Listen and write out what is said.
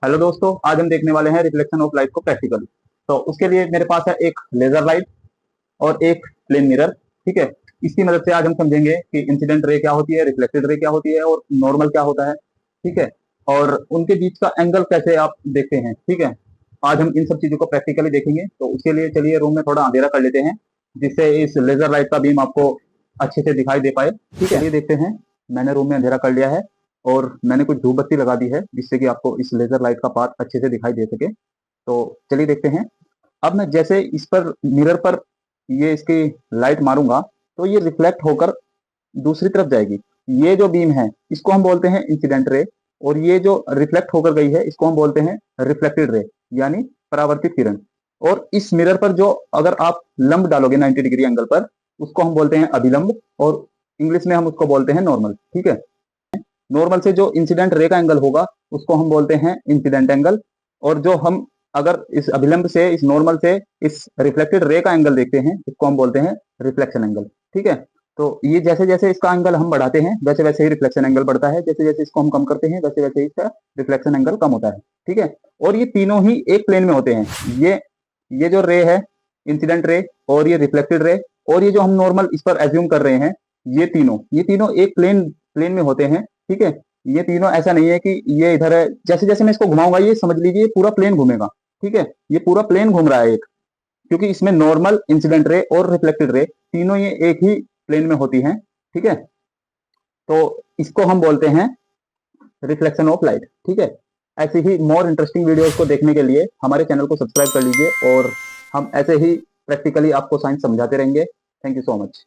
Hello दोस्तों, आज हम देखने वाले हैं रिफ्लेक्शन ऑफ लाइट को प्रैक्टिकली। तो उसके लिए मेरे पास है एक लेजर लाइट और एक प्लेन मिरर। ठीक है। इसकी मदद से आज हम समझेंगे कि इंसिडेंट रे क्या होती है, रिफ्लेक्टेड रे क्या होती है और नॉर्मल क्या होता है। ठीक है। और उनके बीच का एंगल कैसे आप देखते हैं। ठीक है। आज हम इन सब चीजों को प्रैक्टिकली देखेंगे। तो उसके लिए चलिए रूम में थोड़ा अंधेरा कर लेते हैं, जिससे इस लेजर लाइट का बीम आपको अच्छे से दिखाई दे पाए। ठीक है। चलिए देखते हैं। मैंने रूम में अंधेरा कर लिया है और मैंने कुछ धूप बत्ती लगा दी है, जिससे कि आपको इस लेजर लाइट का पाथ अच्छे से दिखाई दे सके। तो चलिए देखते हैं। अब मैं जैसे इस पर मिरर पर ये इसकी लाइट मारूंगा, तो ये रिफ्लेक्ट होकर दूसरी तरफ जाएगी। ये जो बीम है इसको हम बोलते हैं इंसिडेंट रे, और ये जो रिफ्लेक्ट होकर गई है इसको हम बोलते हैं रिफ्लेक्टेड रे, यानी परावर्तित किरण। और इस मिरर पर जो अगर आप लंब डालोगे 90 डिग्री एंगल पर, उसको हम बोलते हैं अभिलंब, और इंग्लिश में हम उसको बोलते हैं नॉर्मल। ठीक है। नॉर्मल से जो इंसिडेंट रे का एंगल होगा उसको हम बोलते हैं इंसिडेंट एंगल, और जो हम अगर इस अभिलंब से, इस नॉर्मल से इस रिफ्लेक्टेड रे का एंगल देखते हैं, इसको हम बोलते हैं रिफ्लेक्शन एंगल। ठीक है। तो ये जैसे जैसे इसका एंगल हम बढ़ाते हैं वैसे वैसे ही रिफ्लेक्शन एंगल बढ़ता है, जैसे जैसे इसको हम कम करते हैं वैसे वैसे इसका रिफ्लेक्शन एंगल कम होता है। ठीक है। और ये तीनों ही एक प्लेन में होते हैं। ये जो रे है, इंसिडेंट रे, और ये रिफ्लेक्टेड रे, और ये जो हम नॉर्मल इस पर एज्यूम कर रहे हैं, ये तीनों एक प्लेन प्लेन में होते हैं। ठीक है। ये तीनों ऐसा नहीं है कि ये इधर है, जैसे जैसे मैं इसको घुमाऊंगा ये समझ लीजिए पूरा प्लेन घूमेगा। ठीक है। ये पूरा प्लेन घूम रहा है एक, क्योंकि इसमें नॉर्मल, इंसिडेंट रे और रिफ्लेक्टेड रे तीनों ये एक ही प्लेन में होती हैं। ठीक है। तो इसको हम बोलते हैं रिफ्लेक्शन ऑफ लाइट। ठीक है। ऐसी ही मोर इंटरेस्टिंग वीडियोस को देखने के लिए हमारे चैनल को सब्सक्राइब कर लीजिए, और हम ऐसे ही प्रैक्टिकली आपको साइंस समझाते रहेंगे। Thank you so much.